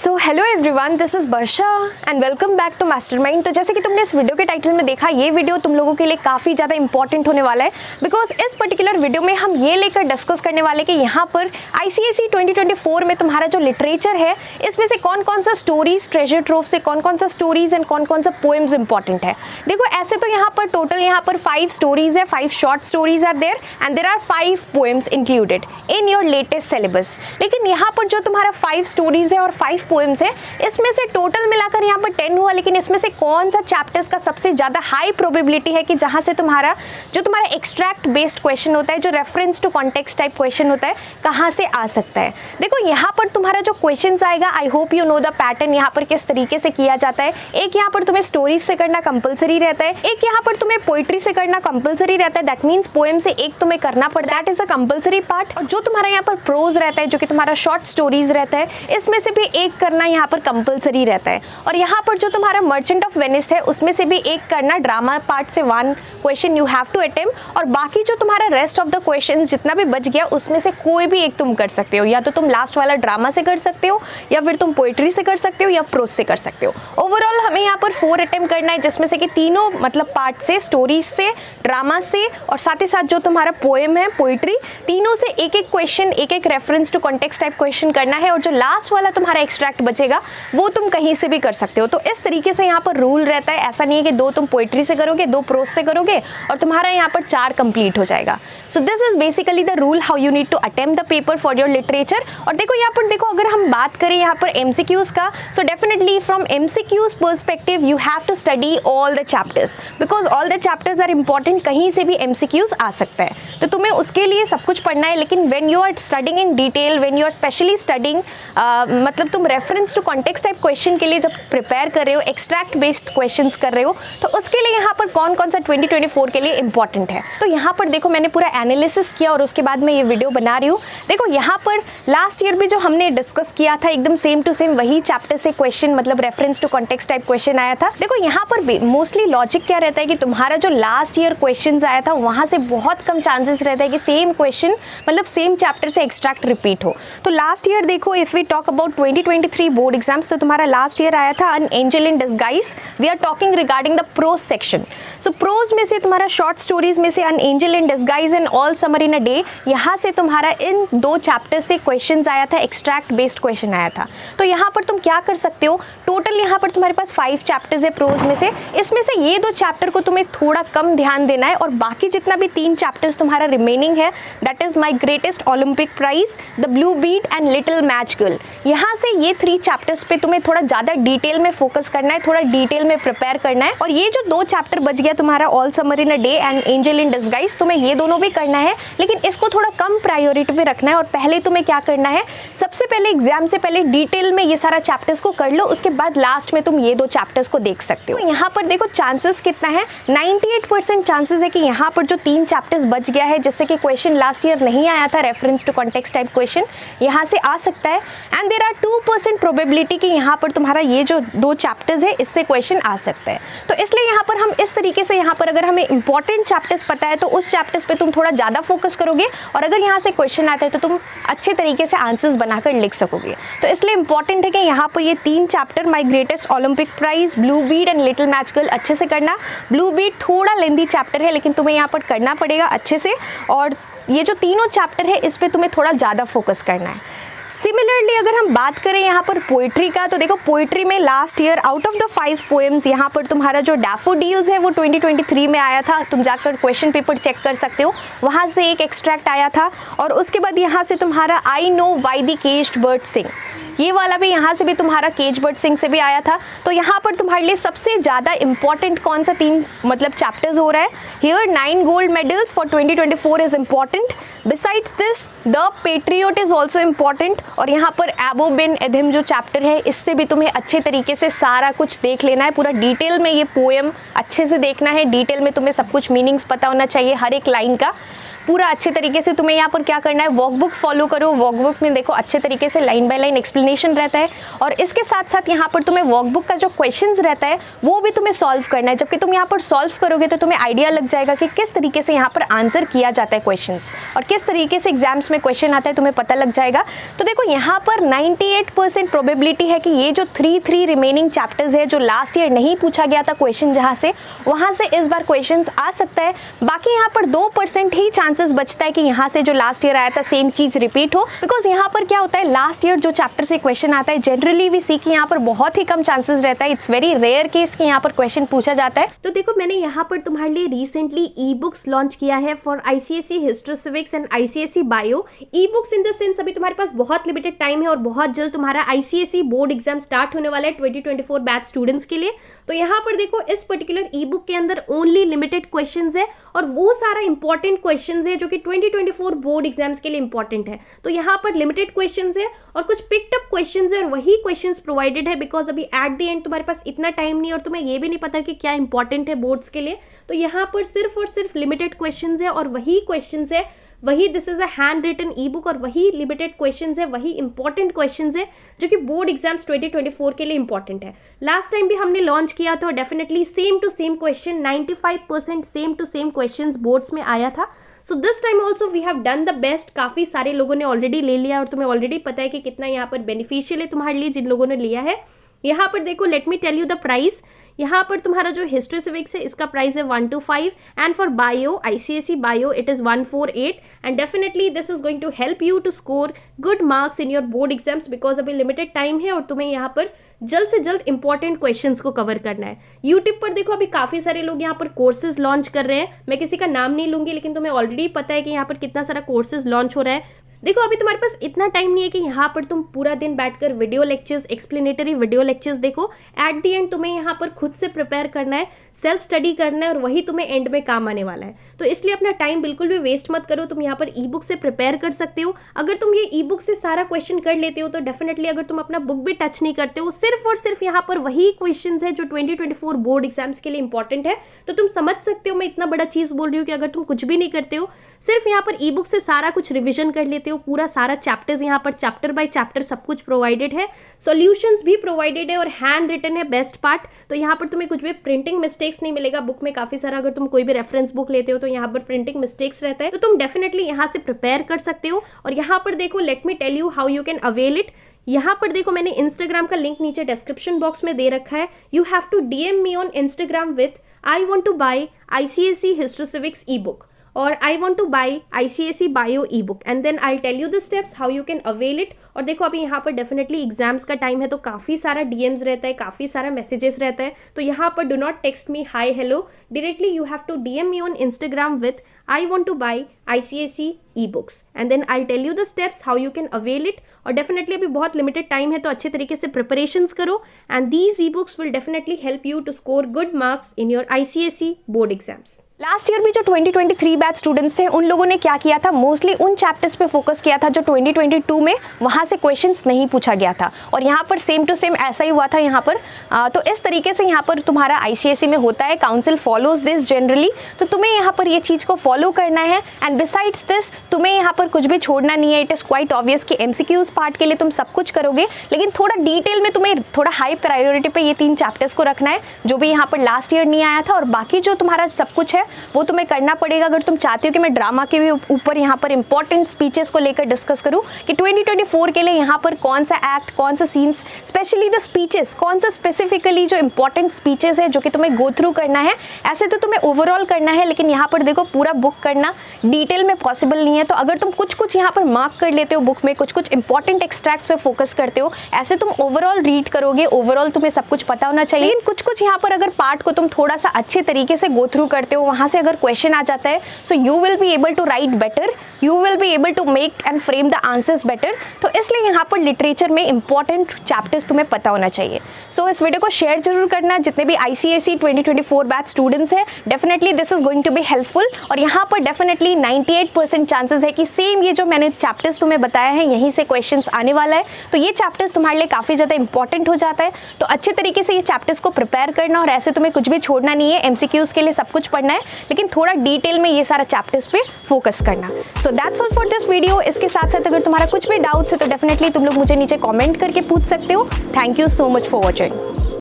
So hello everyone, this is Varsha and welcome back to Mastermind. तो जैसे कि तुमने इस वीडियो के टाइटल में देखा, ये वीडियो तुम लोगों के लिए काफ़ी ज़्यादा इंपॉर्टेंट होने वाला है, बिकॉज इस पर्टिकुलर वीडियो में हम ये लेकर डिस्कस करने वाले कि यहाँ पर ICSE 2024 में तुम्हारा जो लिटरेचर है, इसमें से कौन कौन सा स्टोरीज ट्रेजर ट्रोव से कौन कौन सा स्टोरीज एंड कौन कौन सा पोएम्स इंपॉर्टेंट है। देखो, ऐसे तो यहाँ पर टोटल यहाँ पर 5 स्टोरीज है, 5 short stories are there and there are 5 poems included in your latest syllabus. लेकिन यहाँ पर जो तुम्हारा 5 स्टोरीज है और 5 पोएम्स है, इसमें से टोटल मिलाकर यहाँ पर 10 हुआ, लेकिन इसमें से कौन सा चैप्टर्स का सबसे ज्यादा हाई प्रोबेबिलिटी है कि जहां से तुम्हारा एक्सट्रैक्ट बेस्ड क्वेश्चन होता है, जो reference to context type question होता है, कहां से आ सकता है। देखो, यहाँ पर तुम्हारा जो क्वेश्चन आएगा, I hope you know the pattern यहाँ पर किस तरीके से किया जाता है। एक यहाँ पर तुम्हें स्टोरीज से करना कंपलसरी रहता है, एक यहाँ पर तुम्हें पोइट्री से करना कंपलसरी रहता है, दैट मीन्स पोएम से एक तुम्हें करना पड़ता है, that is a compulsory part. और जो तुम्हारा यहाँ पर प्रोज रहता है, जो कि तुम्हारा शॉर्ट स्टोरीज रहता है, इसमें से भी एक करना यहाँ पर कंपलसरी रहता है। और यहाँ पर जो तुम्हारा मर्चेंट ऑफ वेनिस है, उसमें से भी एक करना, ड्रामा पार्ट से 1 question you have to attempt. और बाकी जो तुम्हारा रेस्ट ऑफ द क्वेश्चंस जितना भी बच गया, उसमें से कोई भी एक तुम कर सकते हो, या तो तुम लास्ट वाला ड्रामा से कर सकते हो, या फिर तुम पोइट्री से कर सकते हो, या प्रोज से कर सकते हो। ओवरऑल हमें यहाँ पर 4 अटेम्प्ट करना है, जिसमें से कि तीनों पार्ट से, स्टोरीज से, ड्रामा से और साथ ही साथ जो तुम्हारा पोएम है, पोइट्री, तीनों से एक एक क्वेश्चन, एक एक reference to context type question करना है। और जो लास्ट वाला तुम्हारा एक्सट्रैक्ट बचेगा, वो तुम कहीं से भी कर सकते हो। तो इस तरीके से यहाँ पर रूल रहता है। ऐसा नहीं है कि 2 तुम पोइट्री से करोगे, 2 प्रोज से करोगे और तुम्हारा यहाँ पर 4 कंप्लीट हो जाएगा। So this is basically the rule how you need to attempt the paper for your literature. और देखो, यहाँ पर देखो, अगर हम बात करें यहाँ पर MCQs का, so definitely from MCQs perspective you have to study all the chapters, because all the chapters are important. कहीं से भी MCQs आ सकता है, तो तुम्हें उसके लिए सब कुछ पढ़ना है। लेकिन when you are studying in detail, when you are specially studying, मतलब तुम reference to context type question के लिए जब प्रिपेयर कर रहे हो, एक्सट्रैक्ट बेस्ड क्वेश्चंस कर रहे हो, तो उसके लिए यहाँ पर कौन कौन सा 2024 के लिए इंपॉर्टेंट है। तो यहाँ पर देखो, मैंने पूरा एनालिसिस किया और उसके बाद मैं ये वीडियो बना रही हूँ। देखो, यहाँ पर लास्ट ईयर भी जो हमने डिस्कस किया था, एकदम सेम टू सेम वही चैप्टर से क्वेश्चन, मतलब reference to context type question आया था। देखो, यहाँ पर मोस्टली लॉजिक क्या रहता है कि तुम्हारा जो लास्ट ईयर क्वेश्चन आया था, वहां से बहुत कम चांसेस रहता है कि सेम क्वेश्चन, मतलब सेम चैप्टर से एक्सट्रैक्ट रिपीट हो। तो लास्ट ईयर देखो, if we talk about 2023 board exams, तो तुम्हारा लास्ट ईयर आया था an angel in disguise. We are talking regarding the prose section. So prose में से तुम्हारा शॉर्ट स्टोरीज में से an angel in disguise and all summer in a day, यहाँ से तुम्हारा इन 2 चैप्टर से क्वेश्चंस आया था, एक्सट्रैक्ट बेस्ड क्वेश्चन आया था। तो यहाँ पर तुम क्या कर सकते हो, टोटल यहाँ पर तुम्हारे पास 5 चैप्टर्स है प्रोज में से, इसमें से ये 2 चैप्टर को तुम्हें थोड़ा कम ध्यान देना है, और बाकी जितना भी 3 चैप्टर्स तुम्हारा रिमेनिंग है, that is my greatest Olympic prize, the blue bead and little match girl, यहाँ से ये 3 चैप्टर्स पे तुम्हें थोड़ा ज़्यादा डिटेल में फोकस करना है, थोड़ा डिटेल में प्रिपेयर करना है। और ये जो 2 चैप्टर बच गया तुम्हारा, all summer in a day and angel in disguise, तुम्हें ये दोनों भी करना है, लेकिन इसको थोड़ा कम प्रायोरिटी पे रखना है। और पहले तुम्हें क्या करना है, सबसे पहले एग्जाम से पहले डिटेल में ये सारा चैप्टर्स को कर लो, उसके बाद लास्ट में तुम ये 2 चैप्टर्स को देख सकते हो। तो यहाँ पर देखो, चांसेस कितना है, 98% चांसेस है कि यहाँ पर जो 3 चैप्टर्स बच गया है, जिससे कि क्वेश्चन लास्ट ईयर नहीं आया था, reference to context type question, यहाँ से आ सकता है। एंड देयर आर 2% प्रोबेबिलिटी कि यहाँ पर तुम्हारा ये जो 2 चैप्टर्स है, इससे क्वेश्चन आ सकता है। तो इसलिए यहाँ पर हम इस तरीके से, यहाँ पर अगर हमें इंपॉर्टेंट चैप्टर्स पता है, तो उस चैप्टर्स पे तुम थोड़ा ज़्यादा फोकस करोगे, और अगर यहाँ से क्वेश्चन आता है तो तुम अच्छे तरीके से आंसर्स बनाकर लिख सकोगे। तो इसलिए इंपॉर्टेंट है कि यहाँ पर ये 3 chapter, my greatest Olympic prize, blue bead and little match girl, अच्छे से करना। ब्लू बीट थोड़ा लेंदी चैप्टर है, लेकिन तुम्हें यहाँ पर करना पड़ेगा अच्छे से, और ये जो तीनों चैप्टर है, इस पर तुम्हें थोड़ा ज़्यादा फोकस करना है। सिमिलरली अगर हम बात करें यहाँ पर पोइट्री का, तो देखो, पोइट्री में last year out of the 5 poems, यहाँ पर तुम्हारा जो डैफोडिल्स है वो 2023 में आया था। तुम जाकर क्वेश्चन पेपर चेक कर सकते हो, वहाँ से एक एक्सट्रैक्ट आया था। और उसके बाद यहाँ से तुम्हारा I know why the caged bird sing, ये वाला भी यहाँ से भी तुम्हारा केज बर्ड सिंह से भी आया था। तो यहाँ पर तुम्हारे लिए सबसे ज़्यादा इंपॉर्टेंट कौन सा 3 चैप्टर्स हो रहा है, here 9 gold medals for 2024 is important. Besides this the Patriot is also important. और यहाँ पर एबो बिन एधिम जो चैप्टर है, इससे भी तुम्हें अच्छे तरीके से सारा कुछ देख लेना है, पूरा डिटेल में ये पोएम अच्छे से देखना है, डिटेल में तुम्हें सब कुछ मीनिंग्स पता होना चाहिए हर एक लाइन का। पूरा अच्छे तरीके से तुम्हें यहाँ पर क्या करना है, वर्कबुक फॉलो करो। वर्कबुक में देखो अच्छे तरीके से लाइन बाय लाइन एक्सप्लेनेशन रहता है और इसके साथ साथ यहाँ पर तुम्हें वर्कबुक का जो क्वेश्चंस रहता है वो भी तुम्हें सॉल्व करना है। जबकि तुम यहाँ पर सॉल्व करोगे तो तुम्हें आइडिया लग जाएगा कि किस तरीके से यहाँ पर आंसर किया जाता है क्वेश्चंस और किस तरीके से एग्जाम्स में क्वेश्चन आता है, तुम्हें पता लग जाएगा। तो देखो यहाँ पर 98% प्रोबेबिलिटी है कि ये जो 3 रिमेनिंग चैप्टर्स है जो लास्ट ईयर नहीं पूछा गया था क्वेश्चन जहाँ से, वहाँ से इस बार क्वेश्चंस आ सकता है। बाकी यहाँ पर 2% ही चांसेस बचता है कि यहाँ से जो लास्ट ईयर आया था सेम चीज रिपीट हो। बिकॉज यहाँ पर क्या होता है, लास्ट ईयर जो चैप्टर से क्वेश्चन आता है जनरली वी सी कि यहाँ पर बहुत ही कम चांसेस रहता है। इट्स वेरी रेयर केस कि यहाँ पर क्वेश्चन पूछा जाता है। तो देखो मैंने यहाँ पर तुम्हारे लिए रिसेंटली ई बुक्स लॉन्च किया है for ICSE history civics and ICSE bio. E books in the sense अभी तुम्हारे पास बहुत लिमिटेड टाइम है और बहुत जल्द तुम्हारा आईसीएसई बोर्ड एग्जाम स्टार्ट होने वाला है 2024 बैच स्टूडेंट्स के लिए। तो यहाँ पर देखो इस पर्टिकुलर ई बुक के अंदर ओनली लिमिटेड क्वेश्चंस है और वो सारा इंपॉर्टेंट क्वेश्चंस है जो कि 2024 बोर्ड एग्जाम्स के लिए इंपॉर्टेंट है। तो यहाँ पर लिमिटेड क्वेश्चंस है और कुछ पिक्ड अप क्वेश्चंस है और वही क्वेश्चंस प्रोवाइडेड है बिकॉज अभी एट द एंड तुम्हारे पास इतना टाइम नहीं और तुम्हें ये भी नहीं पता कि क्या इंपॉर्टेंट है बोर्ड्स के लिए। तो यहाँ पर सिर्फ और सिर्फ लिमिटेड क्वेश्चंस है और वही क्वेश्चंस है, वही this is a hand written e book और वही लिमिटेड क्वेश्चंस है, वही इंपॉर्टेंट क्वेश्चंस है जो कि बोर्ड एग्जाम्स 2024 के लिए इंपॉर्टेंट है। लास्ट टाइम भी हमने लॉन्च किया था और definitely same to same question 95% same to same questions boards में आया था। So this time also we have done the best. काफी सारे लोगों ने ऑलरेडी ले लिया और तुम्हें ऑलरेडी पता है कि कितना यहाँ पर बेनिफिशियल है तुम्हारे लिए जिन लोगों ने लिया है। यहाँ पर देखो let me tell you the price. यहाँ पर तुम्हारा जो हिस्ट्री सिविक्स है इसका प्राइस है 125 and for bio ICSE bio it is 148 and definitely this is going to help you to score good marks in your board exams because अभी limited time है और तुम्हें यहाँ पर जल्द से जल्द इंपॉर्टेंट क्वेश्चंस को कवर करना है। यूट्यूब पर देखो अभी काफी सारे लोग यहाँ पर कोर्सेज लॉन्च कर रहे हैं। मैं किसी का नाम नहीं लूंगी लेकिन तुम्हें ऑलरेडी पता है कि यहाँ पर कितना सारा कोर्सेज लॉन्च हो रहा है। देखो अभी तुम्हारे पास इतना टाइम नहीं है कि यहाँ पर तुम पूरा दिन बैठकर video lectures, explanatory video lectures देखो। एट द एंड तुम्हें यहाँ पर खुद से प्रिपेयर करना है, सेल्फ स्टडी करना है और वही तुम्हें एंड में काम आने वाला है। तो इसलिए अपना टाइम बिल्कुल भी वेस्ट मत करो। तुम यहाँ पर ई बुक से प्रिपेयर कर सकते हो। अगर तुम ये ई बुक से सारा क्वेश्चन कर लेते हो तो डेफिनेटली अगर तुम अपना बुक भी टच नहीं करते हो, सिर्फ और सिर्फ यहाँ पर वही क्वेश्चन है जो 2024 बोर्ड एग्जाम्स के लिए इंपॉर्टेंट है, तो तुम समझ सकते हो मैं इतना बड़ा चीज बोल रही हूँ कि अगर तुम कुछ भी नहीं करते हो, सिर्फ यहाँ पर ई बुक से सारा कुछ रिविजन कर लेते हो, पूरा सारा चैप्टर्स यहाँ पर चैप्टर बाय चैप्टर सब कुछ प्रोवाइडेड है, सॉल्यूशंस भी प्रोवाइडेड है और हैंड रिटन है बेस्ट पार्ट। तो यहाँ पर तुम्हें कुछ भी प्रिंटिंग मिस्टेक्स नहीं मिलेगा बुक में। काफी सारा अगर तुम कोई भी रेफरेंस बुक लेते हो तो यहाँ पर प्रिंटिंग मिस्टेक्स रहता है, तो तुम डेफिनेटली यहाँ से प्रिपेयर कर सकते हो। और यहाँ पर देखो let me tell you how you can avail it. यहाँ पर देखो मैंने इंस्टाग्राम का लिंक नीचे डिस्क्रिप्शन बॉक्स में दे रखा है। You have to DM me on Instagram with I want to buy ICSE history civics e book और I want to buy ICSE Bio ebook and then I'll tell you the steps how you can avail it। और देखो अभी यहाँ पर definitely exams का time है तो काफ़ी सारा DMs रहता है, काफ़ी सारा मैसेजेस रहता है। तो यहाँ पर do not text me hi hello, directly you have to DM me on Instagram with I want to buy ICSE ebooks and then I'll tell you the steps how you can avail it। और definitely अभी बहुत limited time है तो अच्छे तरीके से preparations करो and these e books will definitely help you to score good marks in your ICSE board exams. Last year भी जो 2023 बैच स्टूडेंट्स थे उन लोगों ने क्या किया था, मोस्टली उन चैप्टर्स पे फोकस किया था जो 2022 में वहाँ से क्वेश्चंस नहीं पूछा गया था और यहाँ पर सेम टू सेम ऐसा ही हुआ था यहाँ पर। तो इस तरीके से यहाँ पर तुम्हारा ICSE में होता है, काउंसिल फॉलोज दिस जनरली, तो तुम्हें यहाँ पर ये चीज़ को फॉलो करना है एंड बिसाइड्स दिस तुम्हें यहाँ पर कुछ भी छोड़ना नहीं है। इट इज़ क्वाइट ऑब्वियस कि MCQs पार्ट के लिए तुम सब कुछ करोगे लेकिन थोड़ा डिटेल में तुम्हें थोड़ा हाई प्रायोरिटी पे ये 3 चैप्टर्स को रखना है जो भी यहाँ पर लास्ट ईयर नहीं आया था और बाकी जो तुम्हारा सब कुछ है वो तुम्हें करना पड़ेगा। अगर तुम चाहते हो कि मैं ड्रामा के भी ऊपर यहाँ पर इंपॉर्टेंट स्पीचेस को लेकर डिस्कस करूँ कि 2024 के लिए यहाँ पर कौन सा एक्ट, कौन सा सीन्स, स्पेशली द स्पीचेस, कौन सा स्पेसिफिकली जो इंपॉर्टेंट स्पीचेस है जो कि तुम्हें गो थ्रू करना है। ऐसे तो तुम्हें ओवरऑल करना है लेकिन यहाँ पर देखो पूरा बुक करना डिटेल में पॉसिबल नहीं है। तो अगर तुम कुछ कुछ यहाँ पर मार्क कर लेते हो बुक में, कुछ कुछ इंपॉर्टेंट एक्सट्रैक्ट्स पे फोकस करते हो, ऐसे तुम ओवरऑल रीड करोगे, ओवरऑल तुम्हें सब कुछ पता होना चाहिए। लेकिन कुछ कुछ यहाँ पर अगर पार्ट को तुम थोड़ा सा अच्छे तरीके से गो थ्रू करते हो, वहाँ से अगर क्वेश्चन आ जाता है so you will be able to write better, you will be able to make and frame the answers better. तो इसलिए यहाँ पर लिटरेचर में इंपॉर्टेंट चैप्टर्स तुम्हें पता होना चाहिए। सो इस वीडियो को शेयर जरूर करना जितने भी ICSE 2024 बैच स्टूडेंट्स हैं। Definitely this is going to be helpful और यहाँ पर डेफिनेटली 98% चांसेस है कि सेम ये जो मैंने चैप्टर्स तुम्हें बताया है यहीं से क्वेश्चंस आने वाला है। तो ये चैप्टर्स तुम्हारे लिए काफ़ी ज़्यादा इंपॉर्टेंट हो जाता है। तो अच्छे तरीके से ये चैप्टर्स को प्रिपेयर करना और ऐसे तुम्हें कुछ भी छोड़ना नहीं है। MCQs के लिए सब कुछ पढ़ना है लेकिन थोड़ा डिटेल में ये सारा चैप्टर्स पे फोकस करना। So that's all for this video. इसके साथ साथ अगर तुम्हारा कुछ भी डाउट्स है तो डेफिनेटली तुम लोग मुझे नीचे कॉमेंट करके पूछ सकते हो। Thank you so much for watching.